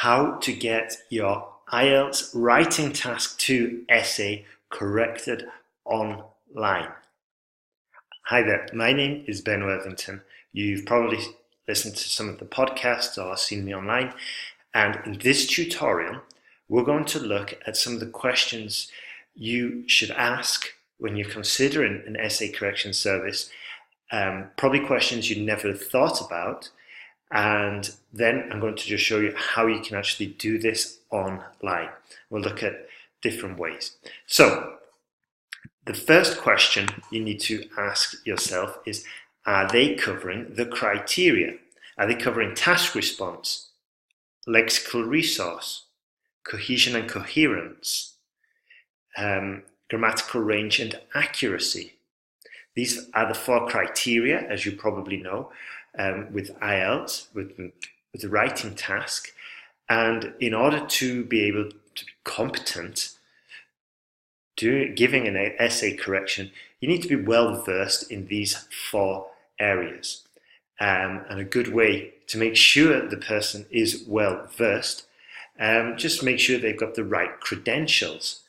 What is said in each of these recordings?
how to get your IELTS writing task 2 essay corrected online. Hi there, my name is Ben Worthington. You've probably listened to some of the podcasts or seen me online, and in this tutorial we're going to look at some of the questions you should ask when you're considering an essay correction service, probably questions you never thought about. And then I'm going to just show you how you can actually do this online. We'll look at different ways. So the first question you need to ask yourself is, are they covering the criteria? Are they covering task response, lexical resource, cohesion and coherence, grammatical range and accuracy? These are the 4 criteria, as you probably know, with IELTS, with the writing task. And in order to be able to be competent giving an essay correction, you need to be well versed in these 4 areas. And a good way to make sure the person is well versed, just make sure they've got the right credentials.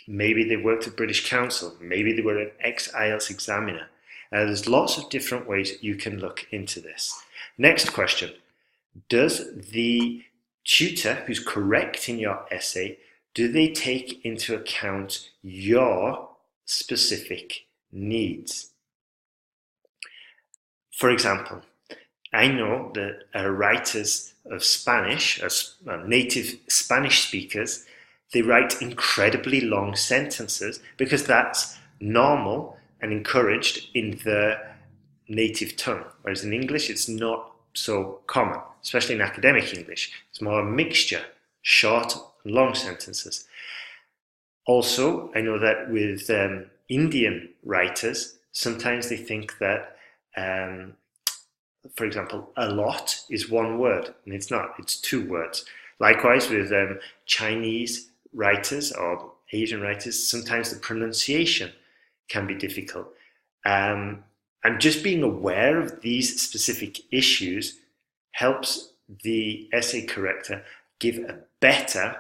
Maybe they worked at British Council, maybe they were an ex-IELTS examiner. There's lots of different ways you can look into this. Next question, does the tutor who's correcting your essay, do they take into account your specific needs? For example, I know that writers of Spanish, as native Spanish speakers, they write incredibly long sentences because that's normal and encouraged in their native tongue. Whereas in English, it's not so common, especially in academic English. It's more a mixture, short and long sentences. Also, I know that with Indian writers, sometimes they think that, for example, a lot is 1 word, and it's not, it's 2 words. Likewise, with Chinese writers or Asian writers, sometimes the pronunciation can be difficult. And just being aware of these specific issues helps the essay corrector give a better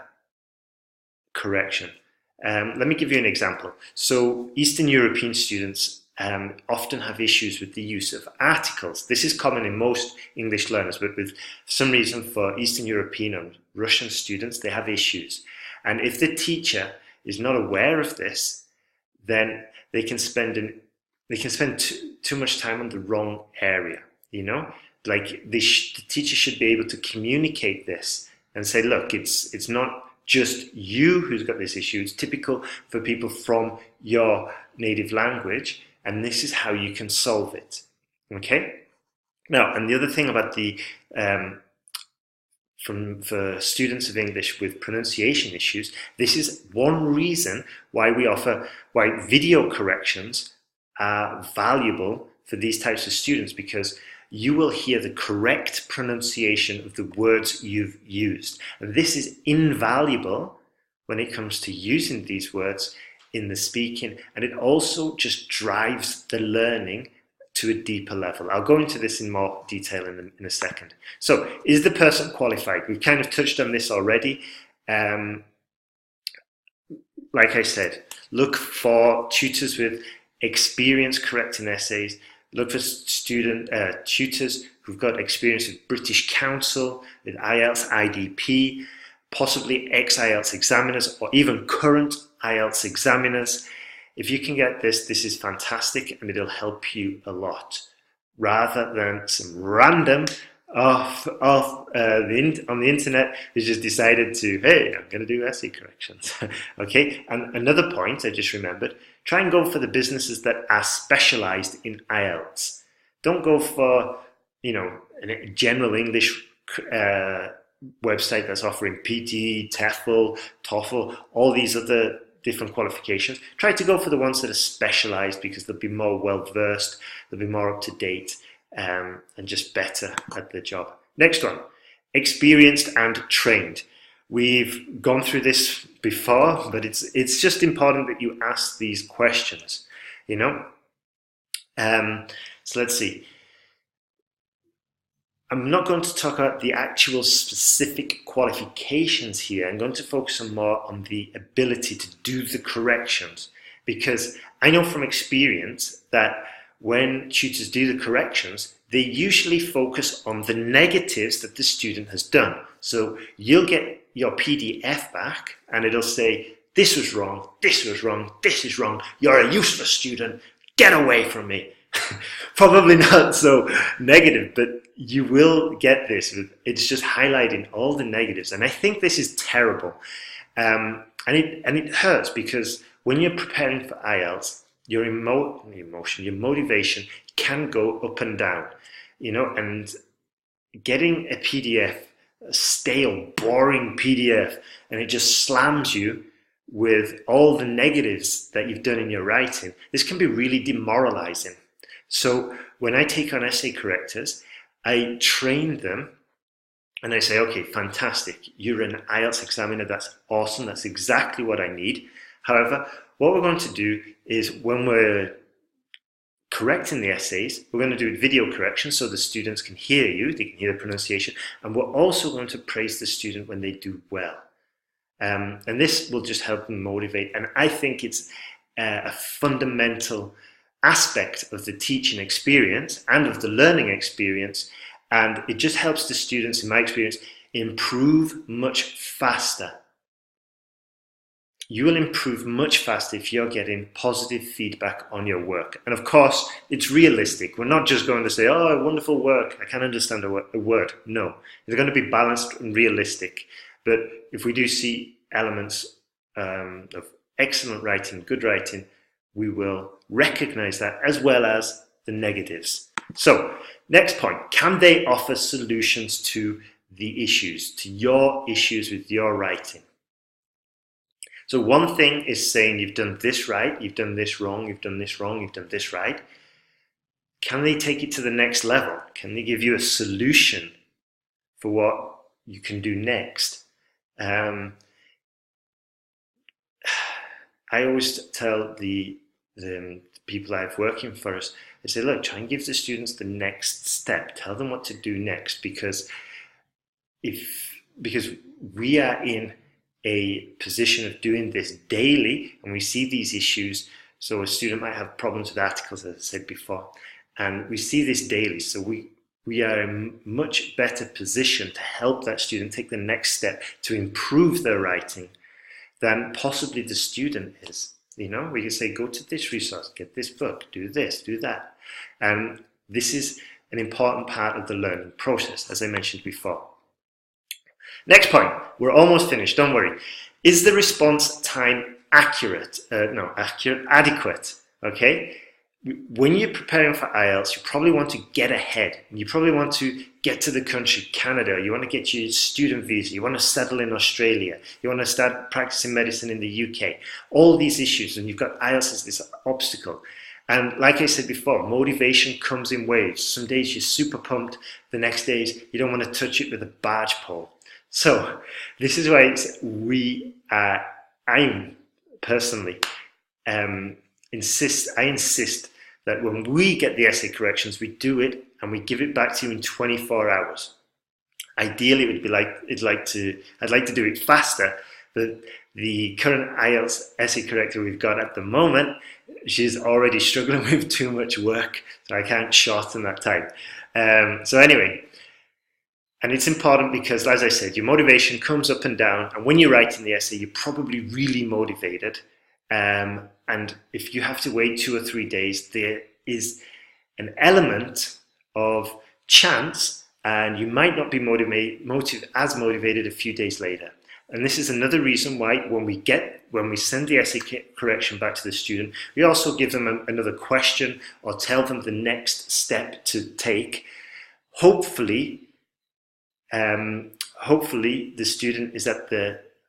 correction. Let me give you an example. So Eastern European students often have issues with the use of articles. This is common in most English learners, but for some reason for Eastern European and Russian students, they have issues. And if the teacher is not aware of this, then they can spend too much time on the wrong area, you know? Like the teacher should be able to communicate this and say, look, it's not just you who's got this issue, it's typical for people from your native language, and this is how you can solve it, okay? Now, and the other thing about the for students of English with pronunciation issues, this is one reason why video corrections are valuable for these types of students, because you will hear the correct pronunciation of the words you've used. And this is invaluable when it comes to using these words in the speaking, and it also just drives the learning to a deeper level. I'll go into this in more detail in a second. So, is the person qualified? We've kind of touched on this already. Like I said, look for tutors with experience correcting essays. Look for tutors who've got experience with British Council, with IELTS, IDP, possibly ex-IELTS examiners, or even current IELTS examiners. If you can get this, this is fantastic, and it'll help you a lot, rather than some random on the internet who just decided to, hey, I'm going to do essay corrections. Okay, and another point I just remembered, try and go for the businesses that are specialized in IELTS. Don't go for, a general English website that's offering PT, TEFL, TOEFL, all these other different qualifications. Try to go for the ones that are specialized, because they'll be more well-versed, they'll be more up-to-date, and just better at the job. Next one, experienced and trained. We've gone through this before, but it's just important that you ask these questions, So let's see. I'm not going to talk about the actual specific qualifications here. I'm going to focus more on the ability to do the corrections, because I know from experience that when tutors do the corrections, they usually focus on the negatives that the student has done. So you'll get your PDF back and it'll say, this was wrong, this was wrong, this is wrong, you're a useless student, get away from me. Probably not so negative, but you will get this. It's just highlighting all the negatives, and I think this is terrible. And it hurts, because when you're preparing for IELTS, your motivation can go up and down, and getting a PDF, a stale, boring PDF, and it just slams you with all the negatives that you've done in your writing. This can be really demoralizing. So when I take on essay correctors, I train them and I say, okay, fantastic, you're an IELTS examiner, that's awesome, that's exactly what I need. However, what we're going to do is, when we're correcting the essays, we're going to do video correction so the students can hear you, they can hear the pronunciation, and we're also going to praise the student when they do well. And this will just help them motivate, and I think it's a fundamental aspect of the teaching experience and of the learning experience, and it just helps the students, in my experience, improve much faster. You will improve much faster if you're getting positive feedback on your work. And of course, it's realistic. We're not just going to say, oh, wonderful work, I can't understand a word. No, it's going to be balanced and realistic. But if we do see elements of excellent writing, good writing, we will recognize that, as well as the negatives. So, next point, can they offer solutions to the issues, to your issues with your writing? So one thing is saying, you've done this right, you've done this wrong, you've done this wrong, you've done this right. Can they take it to the next level? Can they give you a solution for what you can do next? I always tell the people I've working for us, I say, look, try and give the students the next step. Tell them what to do next, because we are in a position of doing this daily, and we see these issues. So a student might have problems with articles, as I said before, and we see this daily. So we are in a much better position to help that student take the next step to improve their writing than possibly the student is. We can say, go to this resource, get this book, do this, do that. And this is an important part of the learning process, as I mentioned before. Next point, we're almost finished, don't worry. Is the response time adequate? Okay? When you're preparing for IELTS, you probably want to get ahead. You probably want to get to the country, Canada. You want to get your student visa. You want to settle in Australia. You want to start practicing medicine in the UK. All these issues, and you've got IELTS as this obstacle. And like I said before, motivation comes in waves. Some days you're super pumped. The next days you don't want to touch it with a barge pole. So this is why I personally insist that when we get the essay corrections, we do it and we give it back to you in 24 hours. Ideally, I'd like to do it faster, but the current IELTS essay corrector we've got at the moment, she's already struggling with too much work, so I can't shorten that time. So anyway, and it's important because, as I said, your motivation comes up and down, and when you're writing the essay, you're probably really motivated. And if you have to wait 2 or 3 days, there is an element of chance, and you might not be as motivated a few days later. And this is another reason why when we send the essay correction back to the student, we also give them another question or tell them the next step to take. Hopefully the student is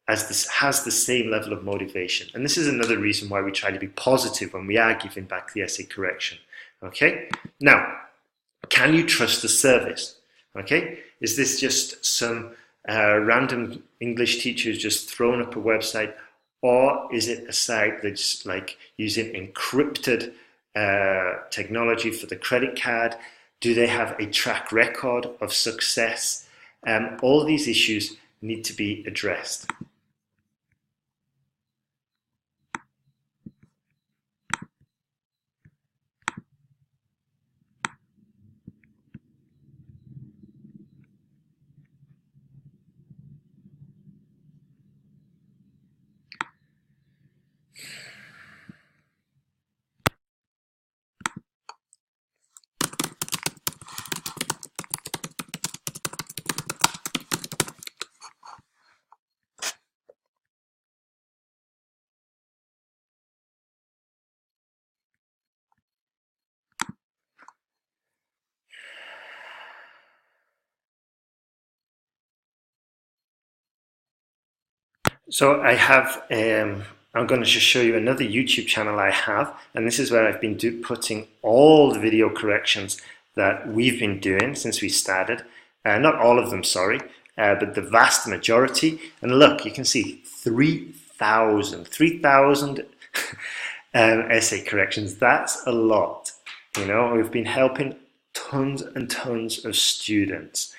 has the same level of motivation. And this is another reason why we try to be positive when we are giving back the essay correction. Okay? Now, can you trust the service? Okay? Is this just some random English teacher who's just thrown up a website, or is it a site that's like using encrypted technology for the credit card? Do they have a track record of success? All these issues need to be addressed. So I have, I'm going to just show you another YouTube channel I have, and this is where I've been putting all the video corrections that we've been doing since we started. Not all of them, sorry, but the vast majority. And look, you can see 3,000 essay corrections. That's a lot. You know, we've been helping tons and tons of students.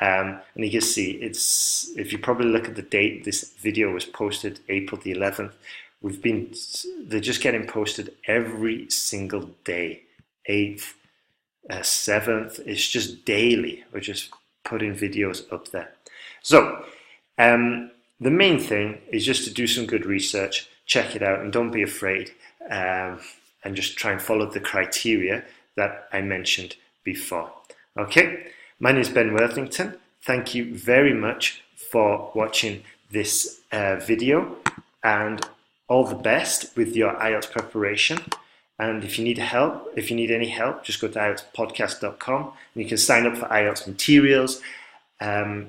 And you can see, it's, if you probably look at the date, this video was posted April the 11th. They're just getting posted every single day, 8th, 7th, it's just daily. We're just putting videos up there. So the main thing is just to do some good research, check it out, and don't be afraid, and just try and follow the criteria that I mentioned before. Okay, my name is Ben Worthington. Thank you very much for watching this video, and all the best with your IELTS preparation. And if you need help, if you need any help, just go to IELTSPodcast.com and you can sign up for IELTS materials. Yeah,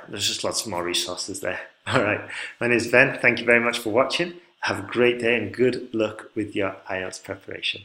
there's just lots more resources there. All right, my name is Ben. Thank you very much for watching. Have a great day and good luck with your IELTS preparation.